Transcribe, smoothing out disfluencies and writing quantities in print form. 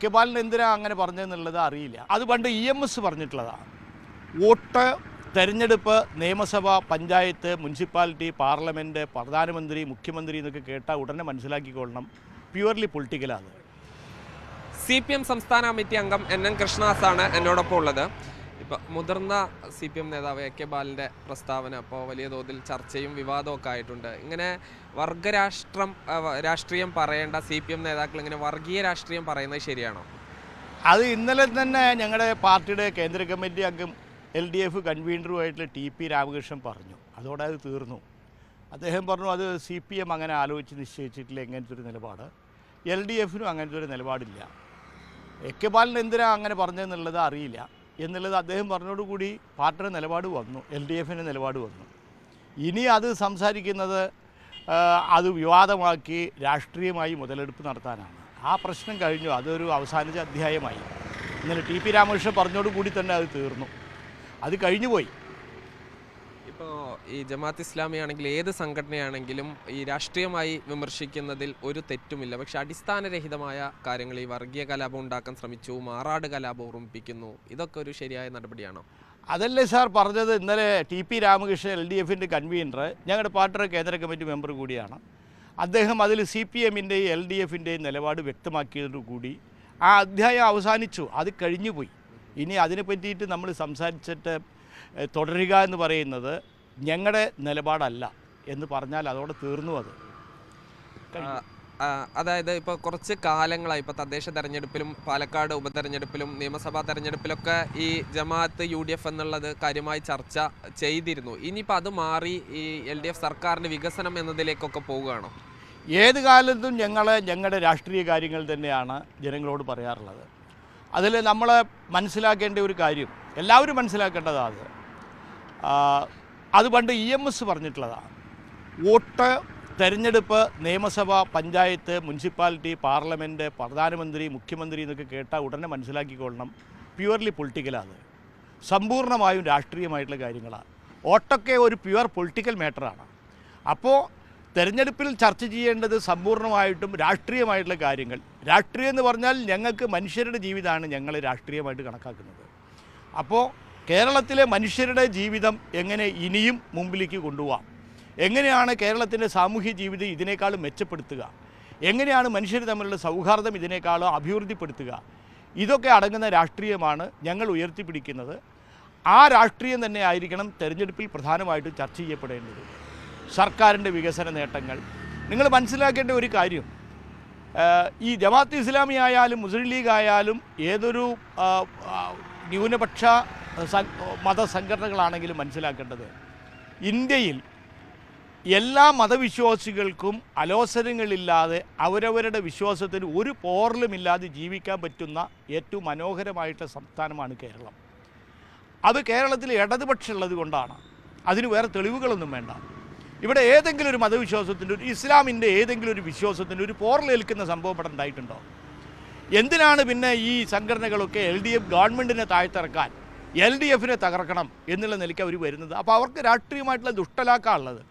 K ബാലൻ എന്തിനാ അങ്ങനെ പറഞ്ഞതെന്നുള്ളത് അറിയില്ല. അത് പണ്ട് EMS പറഞ്ഞിട്ടുള്ളതാണ്. വോട്ട്, തെരഞ്ഞെടുപ്പ്, നിയമസഭ, പഞ്ചായത്ത്, മുനിസിപ്പാലിറ്റി, പാർലമെൻറ്റ്, പ്രധാനമന്ത്രി, മുഖ്യമന്ത്രി എന്നൊക്കെ കേട്ടാൽ ഉടനെ മനസ്സിലാക്കിക്കൊള്ളണം, പ്യുവർലി പൊളിറ്റിക്കലാണ്. CPM സംസ്ഥാന കമ്മിറ്റി അംഗം NN കൃഷ്ണദാസാണ് എന്നോടൊപ്പം ഉള്ളത്. ഇപ്പോൾ മുതിർന്ന CPM നേതാവ് കെ ബാലൻ്റെ പ്രസ്താവന അപ്പോൾ വലിയ തോതിൽ ചർച്ചയും വിവാദമൊക്കെ ആയിട്ടുണ്ട്. ഇങ്ങനെ രാഷ്ട്രീയം പറയേണ്ട CPM നേതാക്കൾ ഇങ്ങനെ വർഗീയ രാഷ്ട്രീയം പറയുന്നത് ശരിയാണോ? അത് ഇന്നലെ തന്നെ ഞങ്ങളുടെ പാർട്ടിയുടെ കേന്ദ്ര കമ്മിറ്റി അംഗം LDF കൺവീനറുമായിട്ടുള്ള TP രാമകൃഷ്ണൻ പറഞ്ഞു. അതോടെ അത് തീർന്നു. അദ്ദേഹം പറഞ്ഞു അത് CPM അങ്ങനെ ആലോചിച്ച് നിശ്ചയിച്ചിട്ടില്ല എങ്ങനത്തെ ഒരു നിലപാട്, LDFനും അങ്ങനത്തെ ഒരു നിലപാടില്ല. കെ ബാലൻ എന്തിനാ അങ്ങനെ പറഞ്ഞതെന്നുള്ളത് അറിയില്ല എന്നുള്ളത് അദ്ദേഹം പറഞ്ഞതോടുകൂടി പാർട്ടിയുടെ നിലപാട് വന്നു, LDFൻ്റെ നിലപാട് വന്നു. ഇനി അത് സംസാരിക്കുന്നത് അത് വിവാദമാക്കി രാഷ്ട്രീയമായി മുതലെടുപ്പ് നടത്താനാണ്. ആ പ്രശ്നം കഴിഞ്ഞു, അതൊരു അവസാനിച്ച അധ്യായമായി. ഇന്നലെ TP രാമകൃഷ്ണൻ പറഞ്ഞതോടുകൂടി തന്നെ അത് തീർന്നു, അത് കഴിഞ്ഞു പോയി. ഇപ്പോൾ ഈ ജമാഅത്ത് ഇസ്ലാമി ആണെങ്കിൽ ഏത് സംഘടനയാണെങ്കിലും ഈ രാഷ്ട്രീയമായി വിമർശിക്കുന്നതിൽ ഒരു തെറ്റുമില്ല. പക്ഷെ അടിസ്ഥാനരഹിതമായ കാര്യങ്ങൾ, ഈ വർഗീയ കലാപം ഉണ്ടാക്കാൻ ശ്രമിച്ചു, മാറാട് കലാപം ഓർമ്മിപ്പിക്കുന്നു, ഇതൊക്കെ ഒരു ശരിയായ നടപടിയാണോ? അതല്ലേ സാർ പറഞ്ഞത്. ഇന്നലെ TP രാമകൃഷ്ണൻ LDFൻ്റെ കൺവീനർ, ഞങ്ങളുടെ പാർട്ടിയുടെ കേന്ദ്ര കമ്മിറ്റി മെമ്പർ കൂടിയാണ്. അദ്ദേഹം അതിൽ CPMൻ്റെയും LDFൻ്റെയും നിലപാട് വ്യക്തമാക്കിയതോടുകൂടി ആ അധ്യായം അവസാനിച്ചു, അത് കഴിഞ്ഞുപോയി. ഇനി അതിനെ പറ്റിയിട്ട് നമ്മൾ സംസാരിച്ചിട്ട് തുടരുക എന്ന് പറയുന്നത് ഞങ്ങളുടെ നിലപാടല്ല എന്ന് പറഞ്ഞാൽ അതോടെ തീർന്നു. അത് അതായത് ഇപ്പോൾ കുറച്ച് കാലങ്ങളായി, ഇപ്പോൾ തദ്ദേശ തെരഞ്ഞെടുപ്പിലും പാലക്കാട് ഉപതെരഞ്ഞെടുപ്പിലും നിയമസഭാ തെരഞ്ഞെടുപ്പിലൊക്കെ ഈ ജമാഅത്ത് UDF എന്നുള്ളത് കാര്യമായി ചർച്ച ചെയ്തിരുന്നു. ഇനിയിപ്പോൾ അത് മാറി ഈ LDF സർക്കാരിൻ്റെ വികസനം എന്നതിലേക്കൊക്കെ പോവുകയാണോ? ഏത് കാലത്തും ഞങ്ങളുടെ രാഷ്ട്രീയ കാര്യങ്ങൾ തന്നെയാണ് ജനങ്ങളോട് പറയാറുള്ളത്. അതിൽ നമ്മൾ മനസ്സിലാക്കേണ്ട ഒരു കാര്യം, എല്ലാവരും മനസ്സിലാക്കേണ്ടതാണ്, അത് പണ്ട് EMS പറഞ്ഞിട്ടുള്ളതാണ്. വോട്ട്, തെരഞ്ഞെടുപ്പ്, നിയമസഭ, പഞ്ചായത്ത്, മുനിസിപ്പാലിറ്റി, പാർലമെൻറ്റ്, പ്രധാനമന്ത്രി, മുഖ്യമന്ത്രി എന്നൊക്കെ കേട്ടാൽ ഉടനെ മനസ്സിലാക്കിക്കൊള്ളണം, പ്യുവർലി പൊളിറ്റിക്കലാണ്, സമ്പൂർണ്ണമായും രാഷ്ട്രീയമായിട്ടുള്ള കാര്യങ്ങളാണ്. വോട്ടൊക്കെ ഒരു പ്യുവർ പൊളിറ്റിക്കൽ മാറ്ററാണ്. അപ്പോൾ തെരഞ്ഞെടുപ്പിൽ ചർച്ച ചെയ്യേണ്ടത് സമ്പൂർണ്ണമായിട്ടും രാഷ്ട്രീയമായിട്ടുള്ള കാര്യങ്ങൾ. രാഷ്ട്രീയം എന്ന് പറഞ്ഞാൽ ഞങ്ങൾക്ക് മനുഷ്യരുടെ ജീവിതമാണ് ഞങ്ങൾ രാഷ്ട്രീയമായിട്ട് കണക്കാക്കുന്നത്. അപ്പോൾ കേരളത്തിലെ മനുഷ്യരുടെ ജീവിതം എങ്ങനെ ഇനിയും മുമ്പിലേക്ക് കൊണ്ടുപോകാം, എങ്ങനെയാണ് കേരളത്തിൻ്റെ സാമൂഹ്യ ജീവിതം ഇതിനേക്കാളും മെച്ചപ്പെടുത്തുക, എങ്ങനെയാണ് മനുഷ്യർ തമ്മിലുള്ള സൗഹാർദ്ദം ഇതിനേക്കാളും അഭിവൃദ്ധിപ്പെടുത്തുക, ഇതൊക്കെ അടങ്ങുന്ന രാഷ്ട്രീയമാണ് ഞങ്ങൾ ഉയർത്തിപ്പിടിക്കുന്നത്. ആ രാഷ്ട്രീയം തന്നെ ആയിരിക്കണം തെരഞ്ഞെടുപ്പിൽ പ്രധാനമായിട്ടും ചർച്ച ചെയ്യപ്പെടേണ്ടത്. സർക്കാരിൻ്റെ വികസന നേട്ടങ്ങൾ നിങ്ങൾ മനസ്സിലാക്കേണ്ട ഒരു കാര്യം, ഈ ജമാഅത്ത് ഇസ്ലാമി ആയാലും മുസ്ലിം ലീഗ് ആയാലും ഏതൊരു ന്യൂനപക്ഷ മതസംഘടനകളാണെങ്കിലും മനസ്സിലാക്കേണ്ടത്, ഇന്ത്യയിൽ എല്ലാ മതവിശ്വാസികൾക്കും അലോസരങ്ങളില്ലാതെ അവരവരുടെ വിശ്വാസത്തിന് ഒരു പോറലുമില്ലാതെ ജീവിക്കാൻ പറ്റുന്ന ഏറ്റവും മനോഹരമായിട്ടുള്ള സംസ്ഥാനമാണ് കേരളം. അത് കേരളത്തിൽ ഇടതുപക്ഷമുള്ളത് കൊണ്ടാണ്, അതിന് വേറെ തെളിവുകളൊന്നും വേണ്ട. ഇവിടെ ഏതെങ്കിലും ഒരു മതവിശ്വാസത്തിൻ്റെ, ഇസ്ലാമിൻ്റെ ഏതെങ്കിലും ഒരു വിശ്വാസത്തിൻ്റെ ഒരു പോറലേൽക്കുന്ന സംഭവം ഇവിടെ ഉണ്ടായിട്ടുണ്ടോ? എന്തിനാണ് പിന്നെ ഈ സംഘടനകളൊക്കെ LDF ഗവൺമെൻറ്റിനെ താഴ്ത്തിറക്കാൻ, LDFനെ തകർക്കണം എന്നുള്ള നിലയ്ക്ക് അവർ വരുന്നത്? അപ്പോൾ അവർക്ക് രാഷ്ട്രീയമായിട്ടുള്ള ദുഷ്ടലാക്കാനുള്ളത്.